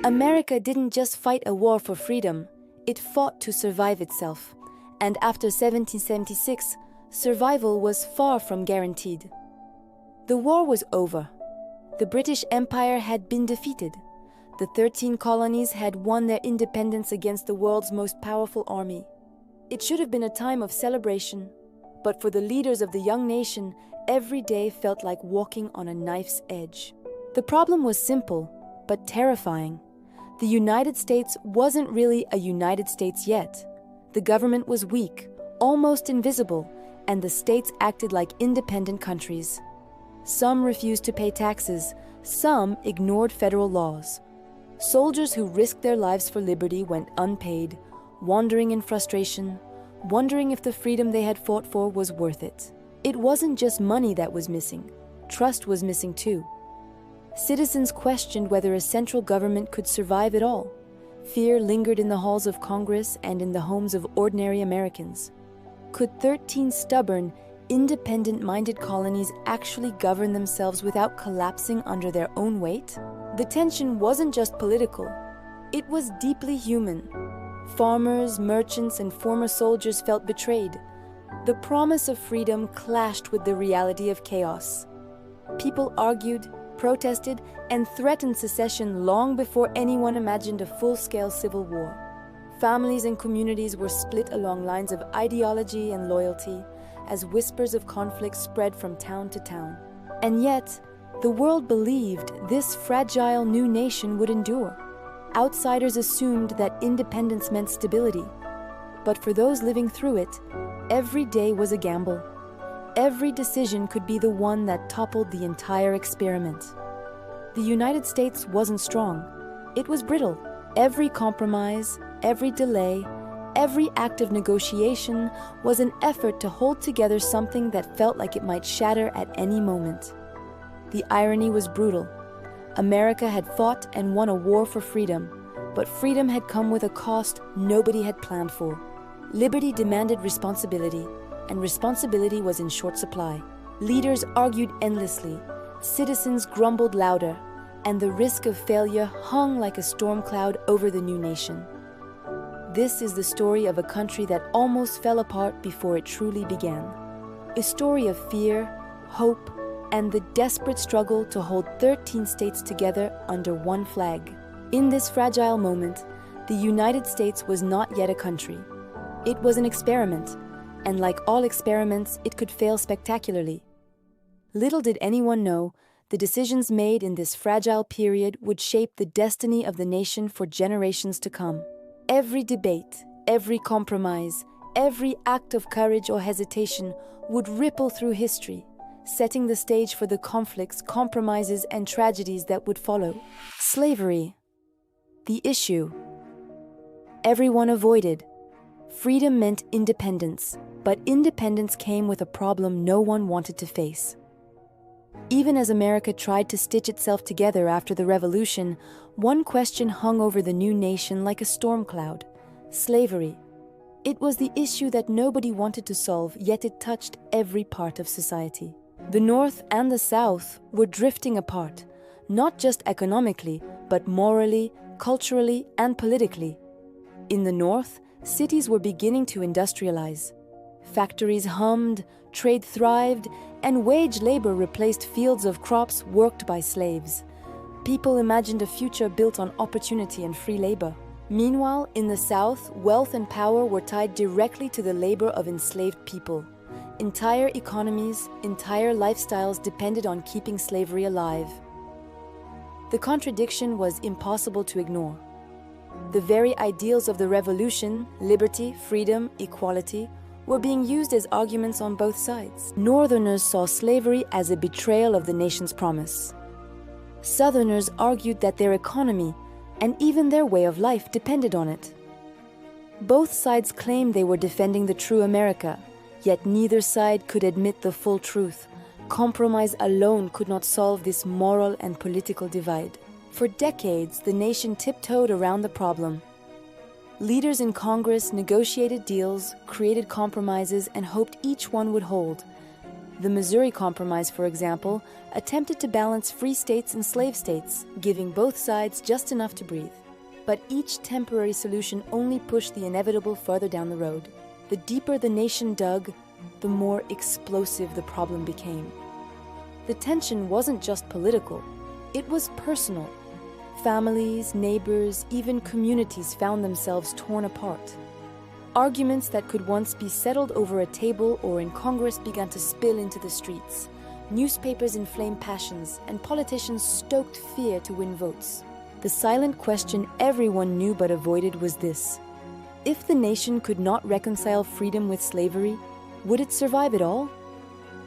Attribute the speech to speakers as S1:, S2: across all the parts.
S1: America didn't just fight a war for freedom, it fought to survive itself. And after 1776, survival was far from guaranteed. The war was over. The British Empire had been defeated. The 13 colonies had won their independence against the world's most powerful army. It should have been a time of celebration, but for the leaders of the young nation, every day felt like walking on a knife's edge. The problem was simple, but terrifying. The United States wasn't really a United States yet. The government was weak, almost invisible, and the states acted like independent countries. Some refused to pay taxes, some ignored federal laws. Soldiers who risked their lives for liberty went unpaid, wandering in frustration, wondering if the freedom they had fought for was worth it. It wasn't just money that was missing, trust was missing too. Citizens questioned whether a central government could survive at all. Fear lingered in the halls of Congress and in the homes of ordinary Americans. Could 13 stubborn, independent-minded colonies actually govern themselves without collapsing under their own weight? The tension wasn't just political, it was deeply human. Farmers, merchants, and former soldiers felt betrayed. The promise of freedom clashed with the reality of chaos. People argued, protested, and threatened secession long before anyone imagined a full-scale civil war. Families and communities were split along lines of ideology and loyalty, as whispers of conflict spread from town to town. And yet, the world believed this fragile new nation would endure. Outsiders assumed that independence meant stability. But for those living through it, every day was a gamble. Every decision could be the one that toppled the entire experiment. The United States wasn't strong. It was brittle. Every compromise, every delay, every act of negotiation was an effort to hold together something that felt like it might shatter at any moment. The irony was brutal. America had fought and won a war for freedom, but freedom had come with a cost nobody had planned for. Liberty demanded responsibility, and responsibility was in short supply. Leaders argued endlessly, citizens grumbled louder, and the risk of failure hung like a storm cloud over the new nation. This is the story of a country that almost fell apart before it truly began. A story of fear, hope, and the desperate struggle to hold 13 states together under one flag. In this fragile moment, the United States was not yet a country. It was an experiment, and like all experiments, it could fail spectacularly. Little did anyone know, the decisions made in this fragile period would shape the destiny of the nation for generations to come. Every debate, every compromise, every act of courage or hesitation would ripple through history, setting the stage for the conflicts, compromises, and tragedies that would follow. Slavery. The issue. Everyone avoided. Freedom meant independence, but independence came with a problem no one wanted to face. Even as America tried to stitch itself together after the Revolution, one question hung over the new nation like a storm cloud: slavery. It was the issue that nobody wanted to solve, yet it touched every part of society. The North and the South were drifting apart, not just economically, but morally, culturally, and politically. In the North, cities were beginning to industrialize. Factories hummed, trade thrived, and wage labor replaced fields of crops worked by slaves. People imagined a future built on opportunity and free labor. Meanwhile, in the South, wealth and power were tied directly to the labor of enslaved people. Entire economies, entire lifestyles depended on keeping slavery alive. The contradiction was impossible to ignore. The very ideals of the revolution, liberty, freedom, equality, were being used as arguments on both sides. Northerners saw slavery as a betrayal of the nation's promise. Southerners argued that their economy and even their way of life depended on it. Both sides claimed they were defending the true America, yet neither side could admit the full truth. Compromise alone could not solve this moral and political divide. For decades, the nation tiptoed around the problem. Leaders in Congress negotiated deals, created compromises, and hoped each one would hold. The Missouri Compromise, for example, attempted to balance free states and slave states, giving both sides just enough to breathe. But each temporary solution only pushed the inevitable further down the road. The deeper the nation dug, the more explosive the problem became. The tension wasn't just political, it was personal. Families, neighbors, even communities found themselves torn apart. Arguments that could once be settled over a table or in Congress began to spill into the streets. Newspapers inflamed passions, and politicians stoked fear to win votes. The silent question everyone knew but avoided was this: if the nation could not reconcile freedom with slavery, would it survive it all?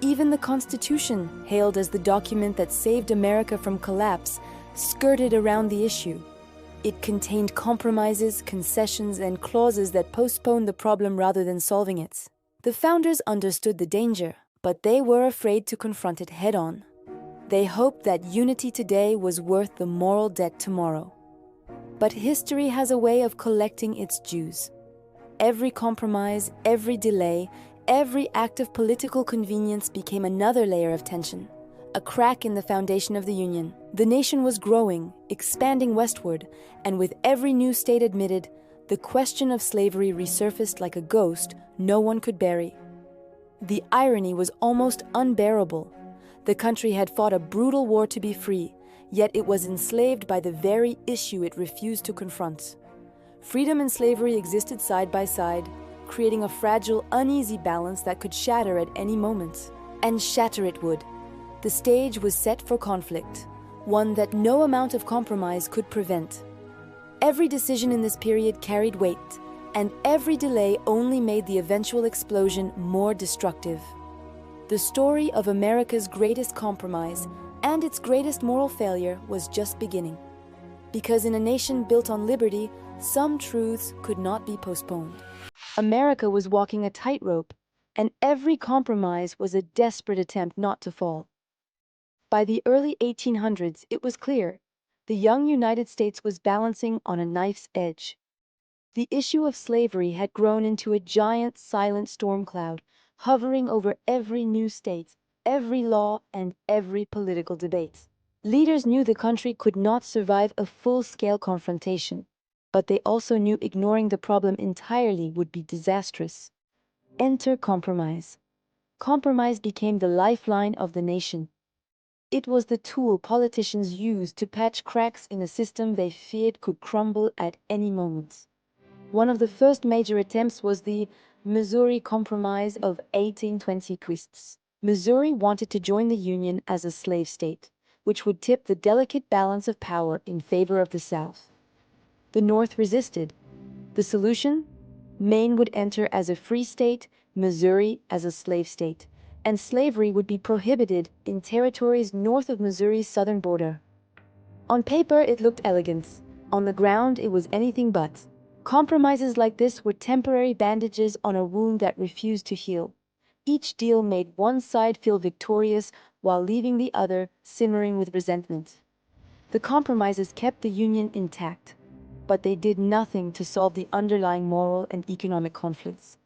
S1: Even the Constitution, hailed as the document that saved America from collapse, skirted around the issue. It contained compromises, concessions, and clauses that postponed the problem rather than solving it. The founders understood the danger, but they were afraid to confront it head-on. They hoped that unity today was worth the moral debt tomorrow. But history has a way of collecting its dues. Every compromise, every delay, every act of political convenience became another layer of tension, a crack in the foundation of the Union. The nation was growing, expanding westward, and with every new state admitted, the question of slavery resurfaced like a ghost no one could bury. The irony was almost unbearable. The country had fought a brutal war to be free, yet it was enslaved by the very issue it refused to confront. Freedom and slavery existed side by side, creating a fragile, uneasy balance that could shatter at any moment. And shatter it would. The stage was set for conflict, one that no amount of compromise could prevent. Every decision in this period carried weight, and every delay only made the eventual explosion more destructive. The story of America's greatest compromise and its greatest moral failure was just beginning. Because in a nation built on liberty, some truths could not be postponed. America was walking a tightrope, and every compromise was a desperate attempt not to fall. By the early 1800s, it was clear the young United States was balancing on a knife's edge. The issue of slavery had grown into a giant silent storm cloud, hovering over every new state, every law, and every political debate. Leaders knew the country could not survive a full-scale confrontation, but they also knew ignoring the problem entirely would be disastrous. Enter compromise. Compromise became the lifeline of the nation. It was the tool politicians used to patch cracks in a system they feared could crumble at any moment. One of the first major attempts was the Missouri Compromise of 1820. Missouri wanted to join the Union as a slave state, which would tip the delicate balance of power in favor of the South. The North resisted. The solution? Maine would enter as a free state, Missouri as a slave state, and slavery would be prohibited in territories north of Missouri's southern border. On paper, it looked elegant. On the ground, it was anything but. Compromises like this were temporary bandages on a wound that refused to heal. Each deal made one side feel victorious while leaving the other simmering with resentment. The compromises kept the Union intact, but they did nothing to solve the underlying moral and economic conflicts.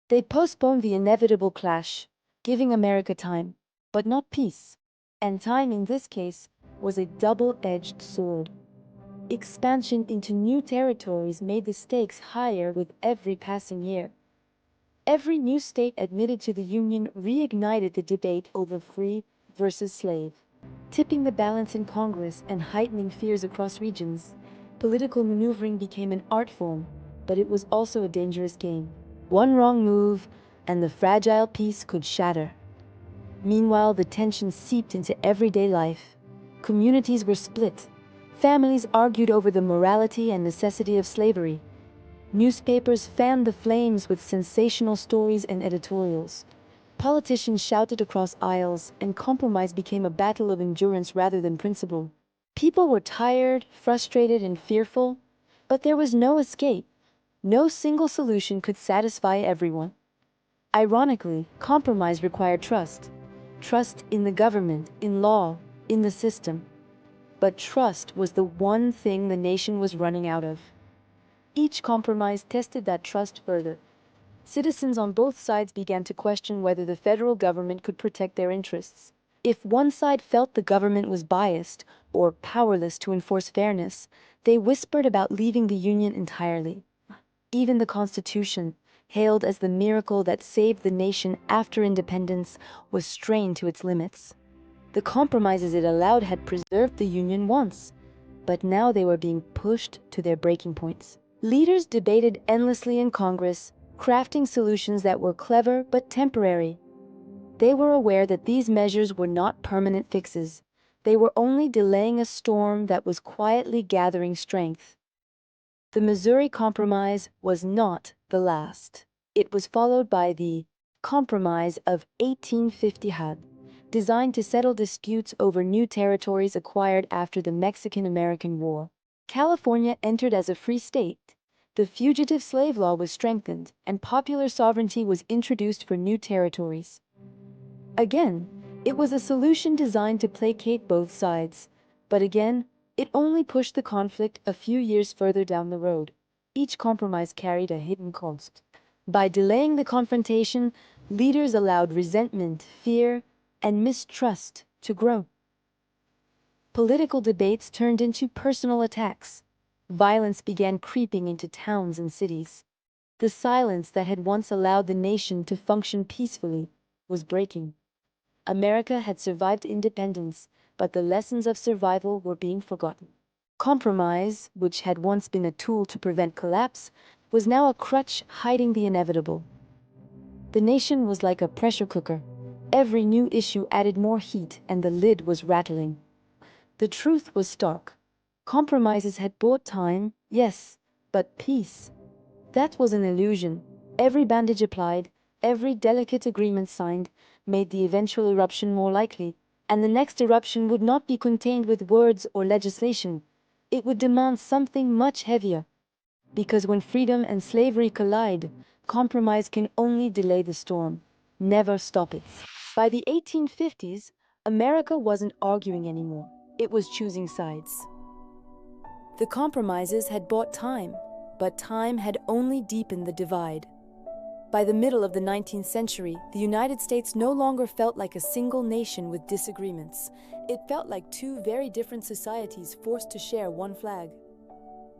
S1: They postponed the inevitable clash, giving America time, but not peace. And time in this case was a double-edged sword. Expansion into new territories made the stakes higher with every passing year. Every new state admitted to the Union reignited the debate over free versus slave, tipping the balance in Congress and heightening fears across regions. Political maneuvering became an art form, but it was also a dangerous game. One wrong move, and the fragile peace could shatter. Meanwhile, the tension seeped into everyday life. Communities were split. Families argued over the morality and necessity of slavery. Newspapers fanned the flames with sensational stories and editorials. Politicians shouted across aisles, and compromise became a battle of endurance rather than principle. People were tired, frustrated, and fearful, but there was no escape. No single solution could satisfy everyone. Ironically, compromise required trust. Trust in the government, in law, in the system. But trust was the one thing the nation was running out of. Each compromise tested that trust further. Citizens on both sides began to question whether the federal government could protect their interests. If one side felt the government was biased or powerless to enforce fairness, they whispered about leaving the Union entirely. Even the Constitution, hailed as the miracle that saved the nation after independence, was strained to its limits. The compromises it allowed had preserved the Union once, but now they were being pushed to their breaking points. Leaders debated endlessly in Congress, crafting solutions that were clever but temporary. They were aware that these measures were not permanent fixes. They were only delaying a storm that was quietly gathering strength. The Missouri Compromise was not the last. It was followed by the Compromise of 1850, designed to settle disputes over new territories acquired after the Mexican-American War. California entered as a free state. The fugitive slave law was strengthened, and popular sovereignty was introduced for new territories. Again, it was a solution designed to placate both sides, but again, it only pushed the conflict a few years further down the road. Each compromise carried a hidden cost. By delaying the confrontation, leaders allowed resentment, fear, and mistrust to grow. Political debates turned into personal attacks. Violence began creeping into towns and cities. The silence that had once allowed the nation to function peacefully was breaking. America had survived independence, but the lessons of survival were being forgotten. Compromise, which had once been a tool to prevent collapse, was now a crutch hiding the inevitable. The nation was like a pressure cooker. Every new issue added more heat, and the lid was rattling. The truth was stark. Compromises had bought time, yes, but peace. That was an illusion. Every bandage applied, every delicate agreement signed, made the eventual eruption more likely, and the next eruption would not be contained with words or legislation. It would demand something much heavier. Because when freedom and slavery collide, compromise can only delay the storm, never stop it. By the 1850s, America wasn't arguing anymore. It was choosing sides. The compromises had bought time, but time had only deepened the divide. By the middle of the 19th century, the United States no longer felt like a single nation with disagreements. It felt like two very different societies forced to share one flag.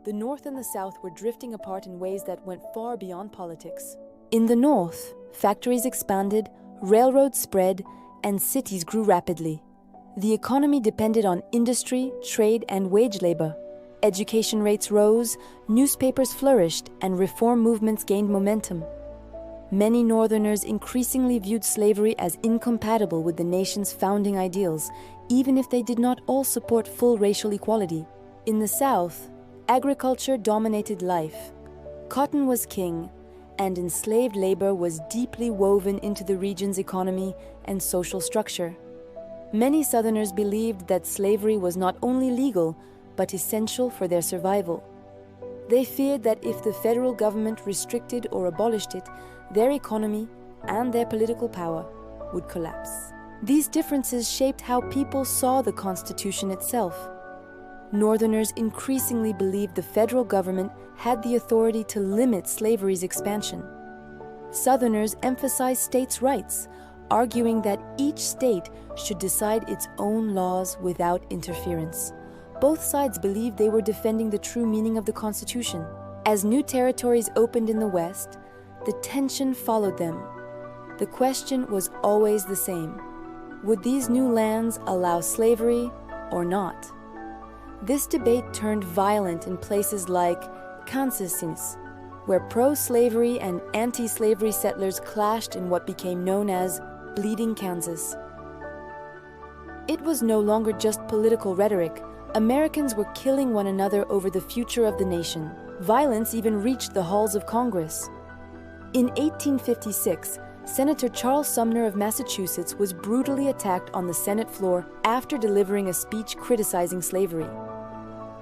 S1: The North and the South were drifting apart in ways that went far beyond politics. In the North, factories expanded, railroads spread, and cities grew rapidly. The economy depended on industry, trade, and wage labor. Education rates rose, newspapers flourished, and reform movements gained momentum. Many Northerners increasingly viewed slavery as incompatible with the nation's founding ideals, even if they did not all support full racial equality. In the South, agriculture dominated life. Cotton was king, and enslaved labor was deeply woven into the region's economy and social structure. Many Southerners believed that slavery was not only legal, but essential for their survival. They feared that if the federal government restricted or abolished it, their economy and their political power would collapse. These differences shaped how people saw the Constitution itself. Northerners increasingly believed the federal government had the authority to limit slavery's expansion. Southerners emphasized states' rights, arguing that each state should decide its own laws without interference. Both sides believed they were defending the true meaning of the Constitution. As new territories opened in the West, the tension followed them. The question was always the same: would these new lands allow slavery or not? This debate turned violent in places like Kansas, where pro-slavery and anti-slavery settlers clashed in what became known as Bleeding Kansas. It was no longer just political rhetoric. Americans were killing one another over the future of the nation. Violence even reached the halls of Congress. In 1856, Senator Charles Sumner of Massachusetts was brutally attacked on the Senate floor after delivering a speech criticizing slavery.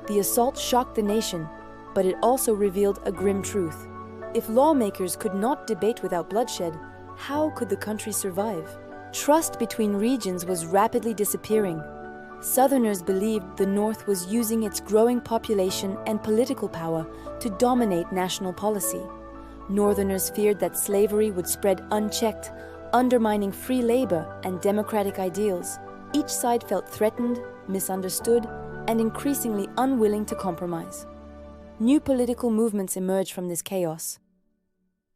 S1: The assault shocked the nation, but it also revealed a grim truth. If lawmakers could not debate without bloodshed, how could the country survive? Trust between regions was rapidly disappearing. Southerners believed the North was using its growing population and political power to dominate national policy, Northerners feared that slavery would spread unchecked, undermining free labor and democratic ideals. Each side felt threatened, misunderstood, and increasingly unwilling to compromise. New political movements emerged from this chaos.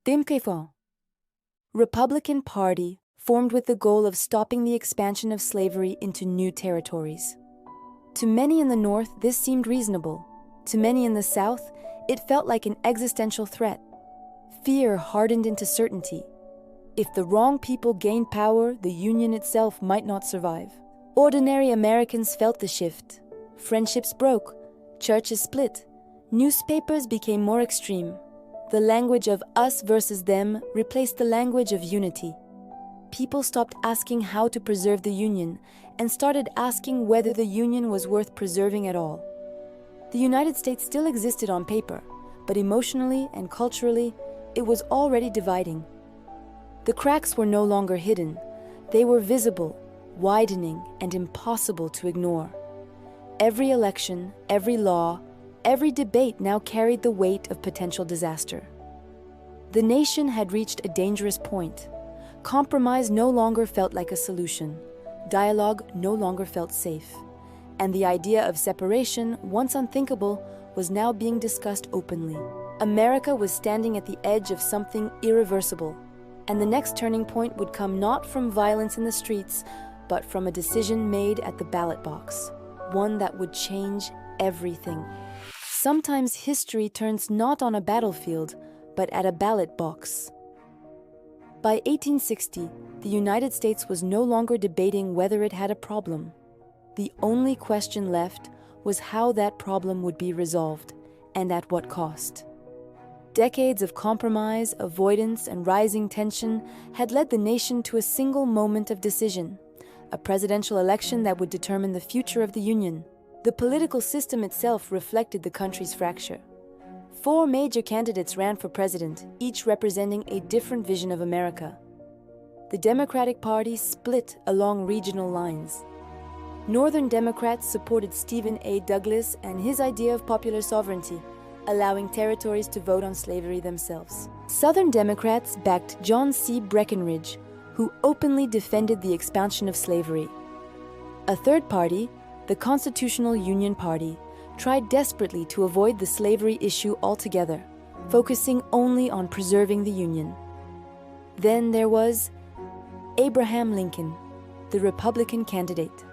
S1: Democratic Republican Party formed with the goal of stopping the expansion of slavery into new territories. To many in the North, this seemed reasonable. To many in the South, it felt like an existential threat. Fear hardened into certainty. If the wrong people gained power, the Union itself might not survive. Ordinary Americans felt the shift. Friendships broke, churches split, newspapers became more extreme. The language of us versus them replaced the language of unity. People stopped asking how to preserve the Union and started asking whether the Union was worth preserving at all. The United States still existed on paper, but emotionally and culturally, it was already dividing. The cracks were no longer hidden. They were visible, widening, and impossible to ignore. Every election, every law, every debate now carried the weight of potential disaster. The nation had reached a dangerous point. Compromise no longer felt like a solution. Dialogue no longer felt safe. And the idea of separation, once unthinkable, was now being discussed openly. America was standing at the edge of something irreversible. And the next turning point would come not from violence in the streets, but from a decision made at the ballot box. One that would change everything. Sometimes history turns not on a battlefield, but at a ballot box. By 1860, the United States was no longer debating whether it had a problem. The only question left was how that problem would be resolved, and at what cost. Decades of compromise, avoidance, and rising tension had led the nation to a single moment of decision, a presidential election that would determine the future of the Union. The political system itself reflected the country's fracture. 4 major candidates ran for president, each representing a different vision of America. The Democratic Party split along regional lines. Northern Democrats supported Stephen A. Douglas and his idea of popular sovereignty, allowing territories to vote on slavery themselves. Southern Democrats backed John C. Breckinridge, who openly defended the expansion of slavery. A third party, the Constitutional Union Party, tried desperately to avoid the slavery issue altogether, focusing only on preserving the Union. Then there was Abraham Lincoln, the Republican candidate.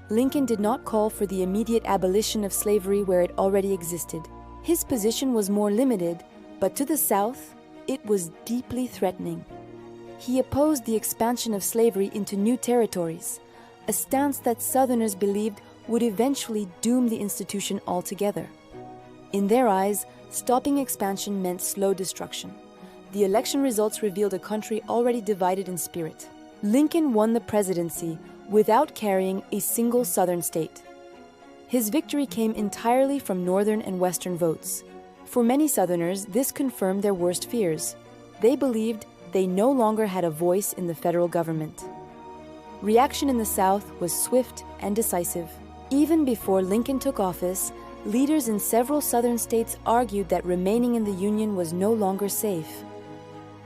S1: Lincoln did not call for the immediate abolition of slavery where it already existed. His position was more limited, but to the South, it was deeply threatening. He opposed the expansion of slavery into new territories, a stance that Southerners believed would eventually doom the institution altogether. In their eyes, stopping expansion meant slow destruction. The election results revealed a country already divided in spirit. Lincoln won the presidency without carrying a single Southern state. His victory came entirely from Northern and Western votes. For many Southerners, this confirmed their worst fears. They believed they no longer had a voice in the federal government. Reaction in the South was swift and decisive. Even before Lincoln took office, leaders in several Southern states argued that remaining in the Union was no longer safe.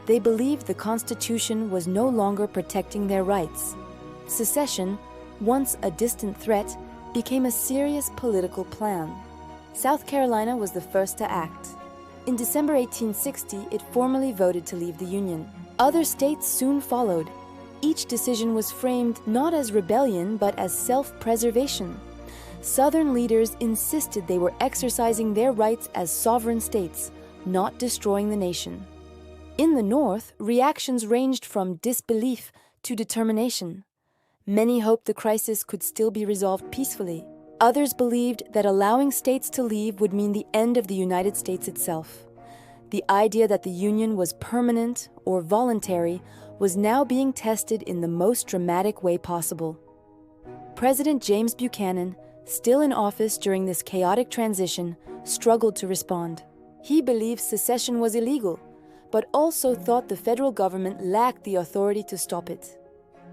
S1: They believed the Constitution was no longer protecting their rights. Secession, once a distant threat, became a serious political plan. South Carolina was the first to act. In December 1860, it formally voted to leave the Union. Other states soon followed. Each decision was framed not as rebellion, but as self-preservation. Southern leaders insisted they were exercising their rights as sovereign states, not destroying the nation. In the North, reactions ranged from disbelief to determination. Many hoped the crisis could still be resolved peacefully. Others believed that allowing states to leave would mean the end of the United States itself. The idea that the Union was permanent or voluntary was now being tested in the most dramatic way possible. President James Buchanan, still in office during this chaotic transition, struggled to respond. He believed secession was illegal, but also thought the federal government lacked the authority to stop it.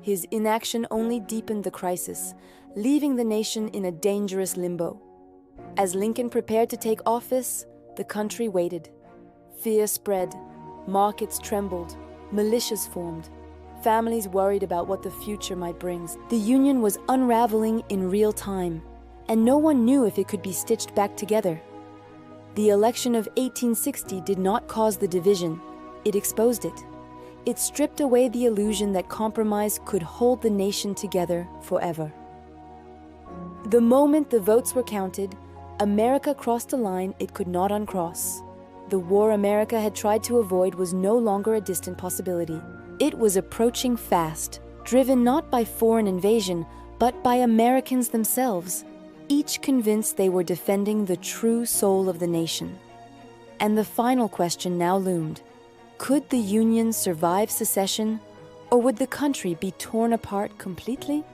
S1: His inaction only deepened the crisis, leaving the nation in a dangerous limbo. As Lincoln prepared to take office, the country waited. Fear spread, markets trembled, militias formed, families worried about what the future might bring. The Union was unraveling in real time, and no one knew if it could be stitched back together. The election of 1860 did not cause the division, it exposed it. It stripped away the illusion that compromise could hold the nation together forever. The moment the votes were counted, America crossed a line it could not uncross. The war America had tried to avoid was no longer a distant possibility. It was approaching fast, driven not by foreign invasion, but by Americans themselves, each convinced they were defending the true soul of the nation. And the final question now loomed: could the Union survive secession, or would the country be torn apart completely?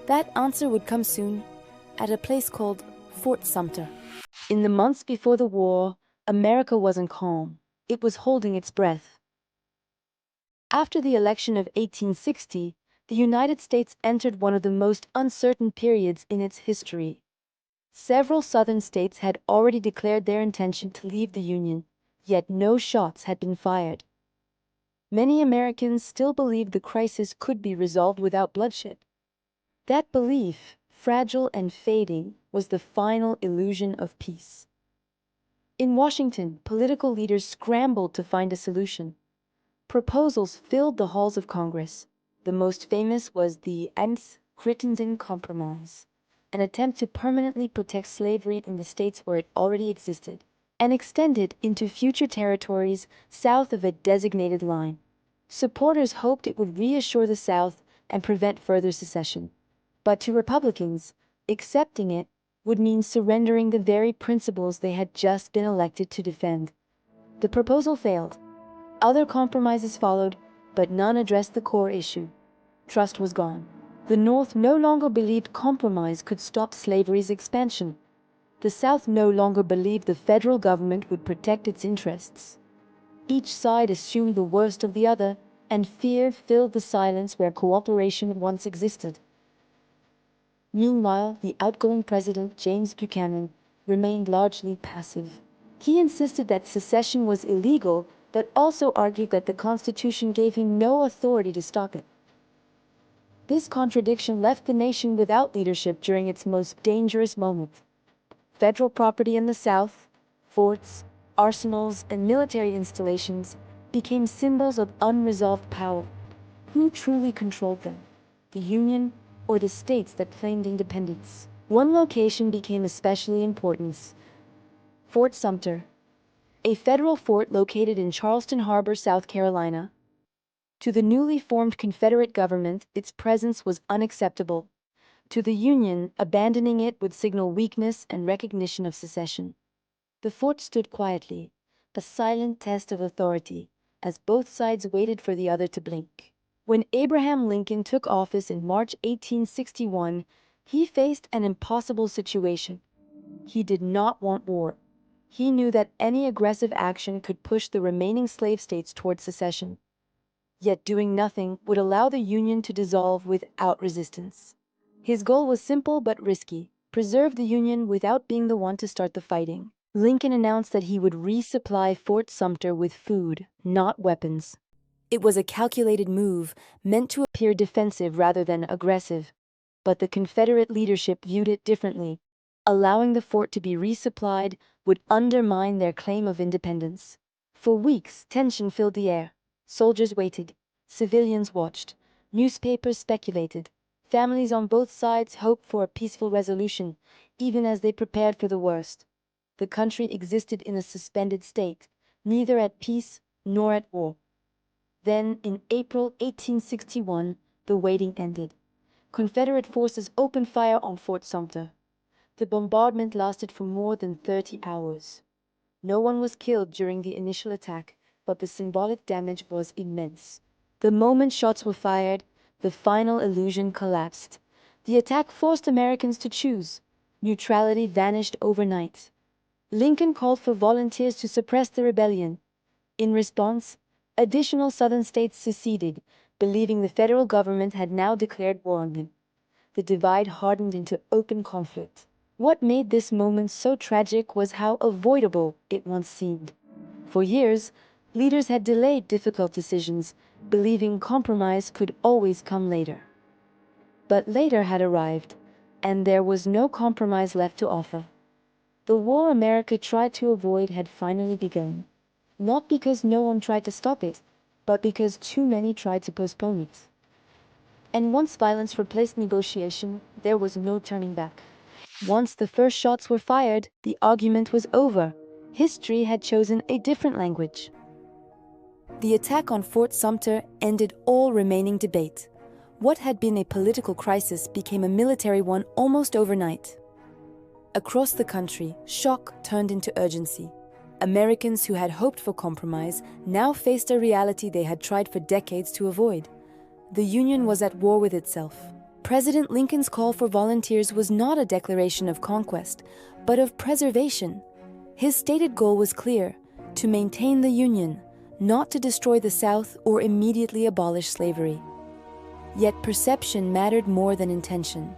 S1: That answer would come soon, at a place called Fort Sumter. In the months before the war, America wasn't calm. It was holding its breath. After the election of 1860, the United States entered one of the most uncertain periods in its history. Several southern states had already declared their intention to leave the Union, yet no shots had been fired. Many Americans still believed the crisis could be resolved without bloodshed. That belief, fragile and fading, was the final illusion of peace. In Washington, political leaders scrambled to find a solution. Proposals filled the halls of Congress. The most famous was the Crittenden Compromise, an attempt to permanently protect slavery in the states where it already existed, and extend it into future territories south of a designated line. Supporters hoped it would reassure the South and prevent further secession. But to Republicans, accepting it would mean surrendering the very principles they had just been elected to defend. The proposal failed. Other compromises followed, but none addressed the core issue. Trust was gone. The North no longer believed compromise could stop slavery's expansion. The South no longer believed the federal government would protect its interests. Each side assumed the worst of the other, and fear filled the silence where cooperation once existed. Meanwhile, the outgoing president, James Buchanan, remained largely passive. He insisted that secession was illegal, but also argued that the Constitution gave him no authority to stop it. This contradiction left the nation without leadership during its most dangerous moment. Federal property in the South, forts, arsenals, and military installations became symbols of unresolved power. Who truly controlled them? The Union or the states that claimed independence? One location became especially important: Fort Sumter, a federal fort located in Charleston Harbor, South Carolina. To the newly formed Confederate government, its presence was unacceptable. To the Union, abandoning it would signal weakness and recognition of secession. The fort stood quietly, a silent test of authority, as both sides waited for the other to blink. When Abraham Lincoln took office in March 1861, he faced an impossible situation. He did not want war. He knew that any aggressive action could push the remaining slave states toward secession. Yet doing nothing would allow the Union to dissolve without resistance. His goal was simple but risky: preserve the Union without being the one to start the fighting. Lincoln announced that he would resupply Fort Sumter with food, not weapons. It was a calculated move, meant to appear defensive rather than aggressive. But the Confederate leadership viewed it differently. Allowing the fort to be resupplied would undermine their claim of independence. For weeks, tension filled the air. Soldiers waited, civilians watched, newspapers speculated. Families on both sides hoped for a peaceful resolution, even as they prepared for the worst. The country existed in a suspended state, neither at peace nor at war. Then, in April 1861, the waiting ended. Confederate forces opened fire on Fort Sumter. The bombardment lasted for more than 30 hours. No one was killed during the initial attack, but the symbolic damage was immense. The moment shots were fired, the final illusion collapsed. The attack forced Americans to choose. Neutrality vanished overnight. Lincoln called for volunteers to suppress the rebellion. In response, additional southern states seceded, believing the federal government had now declared war on them. The divide hardened into open conflict. What made this moment so tragic was how avoidable it once seemed. For years, leaders had delayed difficult decisions, believing compromise could always come later. But later had arrived, and there was no compromise left to offer. The war America tried to avoid had finally begun, not because no one tried to stop it, but because too many tried to postpone it. And once violence replaced negotiation, there was no turning back. Once the first shots were fired, the argument was over. History had chosen a different language. The attack on Fort Sumter ended all remaining debate. What had been a political crisis became a military one almost overnight. Across the country, shock turned into urgency. Americans who had hoped for compromise now faced a reality they had tried for decades to avoid. The Union was at war with itself. President Lincoln's call for volunteers was not a declaration of conquest, but of preservation. His stated goal was clear: to maintain the Union, not to destroy the South or immediately abolish slavery. Yet perception mattered more than intention.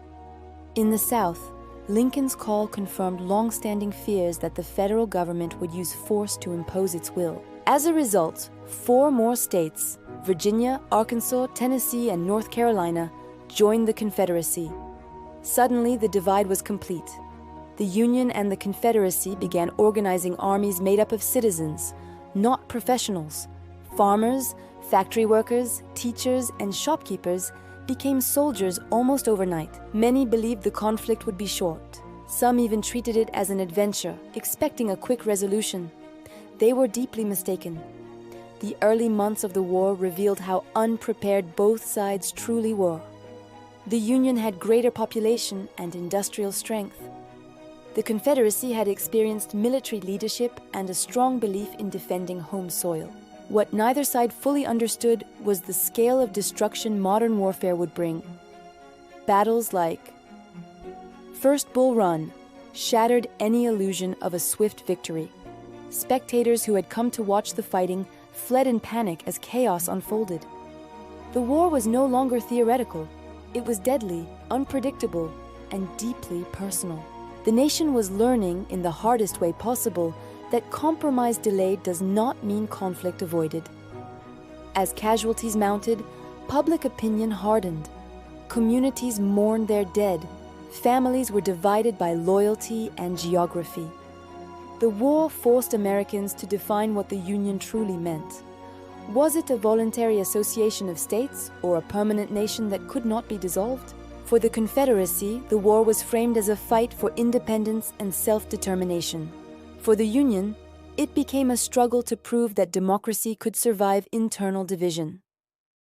S1: In the South, Lincoln's call confirmed long-standing fears that the federal government would use force to impose its will. As a result, 4 more states, Virginia, Arkansas, Tennessee, and North Carolina, joined the Confederacy. Suddenly, the divide was complete. The Union and the Confederacy began organizing armies made up of citizens, not professionals. Farmers, factory workers, teachers, and shopkeepers became soldiers almost overnight. Many believed the conflict would be short. Some even treated it as an adventure, expecting a quick resolution. They were deeply mistaken. The early months of the war revealed how unprepared both sides truly were. The Union had greater population and industrial strength. The Confederacy had experienced military leadership and a strong belief in defending home soil. What neither side fully understood was the scale of destruction modern warfare would bring. Battles like First Bull Run shattered any illusion of a swift victory. Spectators who had come to watch the fighting fled in panic as chaos unfolded. The war was no longer theoretical. It was deadly, unpredictable, and deeply personal. The nation was learning, in the hardest way possible, that compromise delayed does not mean conflict avoided. As casualties mounted, public opinion hardened. Communities mourned their dead. Families were divided by loyalty and geography. The war forced Americans to define what the Union truly meant. Was it a voluntary association of states or a permanent nation that could not be dissolved? For the Confederacy, the war was framed as a fight for independence and self-determination. For the Union, it became a struggle to prove that democracy could survive internal division.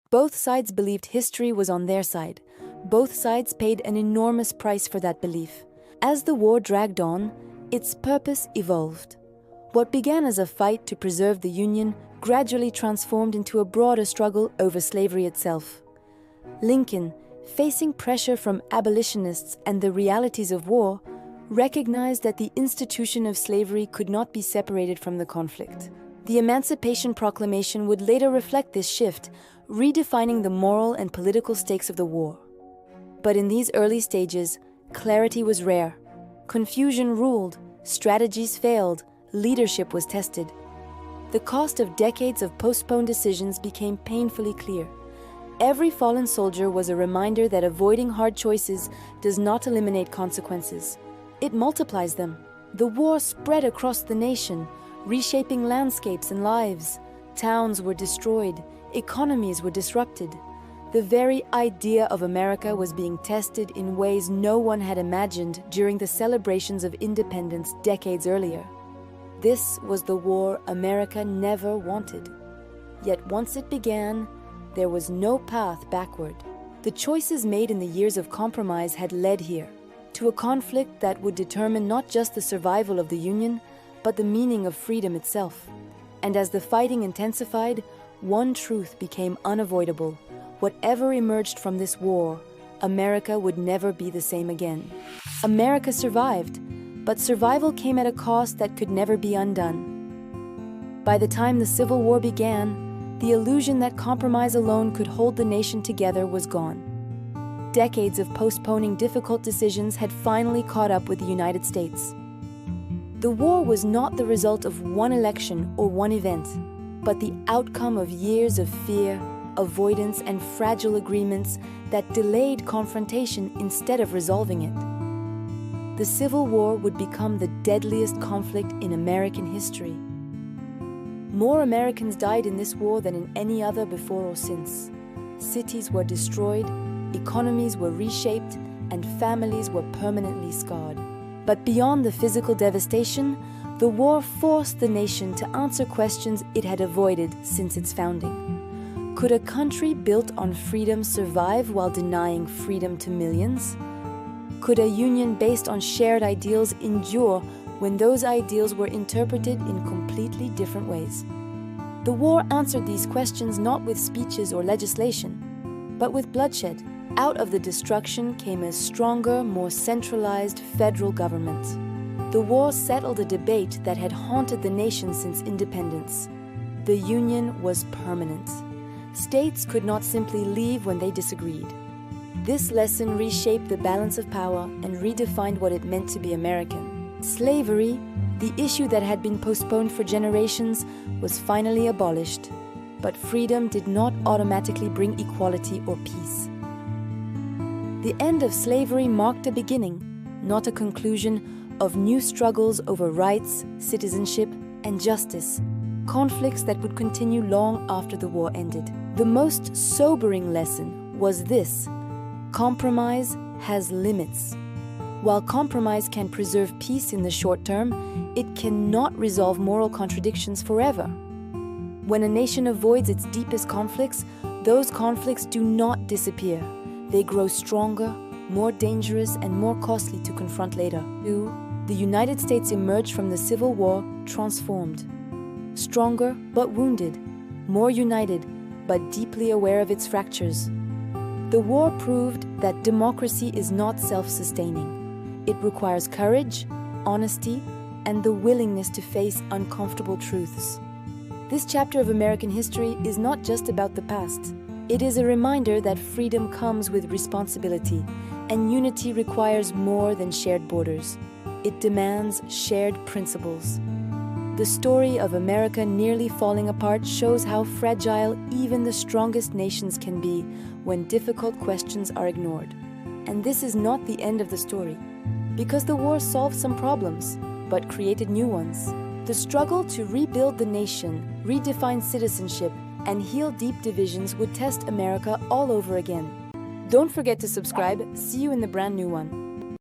S1: Both sides believed history was on their side. Both sides paid an enormous price for that belief. As the war dragged on, its purpose evolved. What began as a fight to preserve the Union gradually transformed into a broader struggle over slavery itself. Lincoln, facing pressure from abolitionists and the realities of war, recognized that the institution of slavery could not be separated from the conflict. The Emancipation Proclamation would later reflect this shift, redefining the moral and political stakes of the war. But in these early stages, clarity was rare. Confusion ruled, strategies failed, leadership was tested. The cost of decades of postponed decisions became painfully clear. Every fallen soldier was a reminder that avoiding hard choices does not eliminate consequences. It multiplies them. The war spread across the nation, reshaping landscapes and lives. Towns were destroyed, economies were disrupted. The very idea of America was being tested in ways no one had imagined during the celebrations of independence decades earlier. This was the war America never wanted. Yet once it began, there was no path backward. The choices made in the years of compromise had led here, to a conflict that would determine not just the survival of the Union, but the meaning of freedom itself. And as the fighting intensified, one truth became unavoidable. Whatever emerged from this war, America would never be the same again. America survived, but survival came at a cost that could never be undone. By the time the Civil War began, the illusion that compromise alone could hold the nation together was gone. Decades of postponing difficult decisions had finally caught up with the United States. The war was not the result of one election or one event, but the outcome of years of fear, avoidance, and fragile agreements that delayed confrontation instead of resolving it. The Civil War would become the deadliest conflict in American history. More Americans died in this war than in any other before or since. Cities were destroyed, economies were reshaped, and families were permanently scarred. But beyond the physical devastation, the war forced the nation to answer questions it had avoided since its founding. Could a country built on freedom survive while denying freedom to millions? Could a union based on shared ideals endure when those ideals were interpreted in completely different ways? The war answered these questions not with speeches or legislation, but with bloodshed. Out of the destruction came a stronger, more centralized federal government. The war settled a debate that had haunted the nation since independence. The Union was permanent. States could not simply leave when they disagreed. This lesson reshaped the balance of power and redefined what it meant to be American. Slavery, the issue that had been postponed for generations, was finally abolished. But freedom did not automatically bring equality or peace. The end of slavery marked a beginning, not a conclusion, of new struggles over rights, citizenship, and justice, conflicts that would continue long after the war ended. The most sobering lesson was this: compromise has limits. While compromise can preserve peace in the short term, it cannot resolve moral contradictions forever. When a nation avoids its deepest conflicts, those conflicts do not disappear. They grow stronger, more dangerous, and more costly to confront later. The United States emerged from the Civil War transformed. Stronger but wounded, more united but deeply aware of its fractures. The war proved that democracy is not self-sustaining. It requires courage, honesty, and the willingness to face uncomfortable truths. This chapter of American history is not just about the past. It is a reminder that freedom comes with responsibility, and unity requires more than shared borders. It demands shared principles. The story of America nearly falling apart shows how fragile even the strongest nations can be when difficult questions are ignored. And this is not the end of the story, because the war solved some problems, but created new ones. The struggle to rebuild the nation, redefine citizenship, and heal deep divisions would test America all over again. Don't forget to subscribe. See you in the brand new one.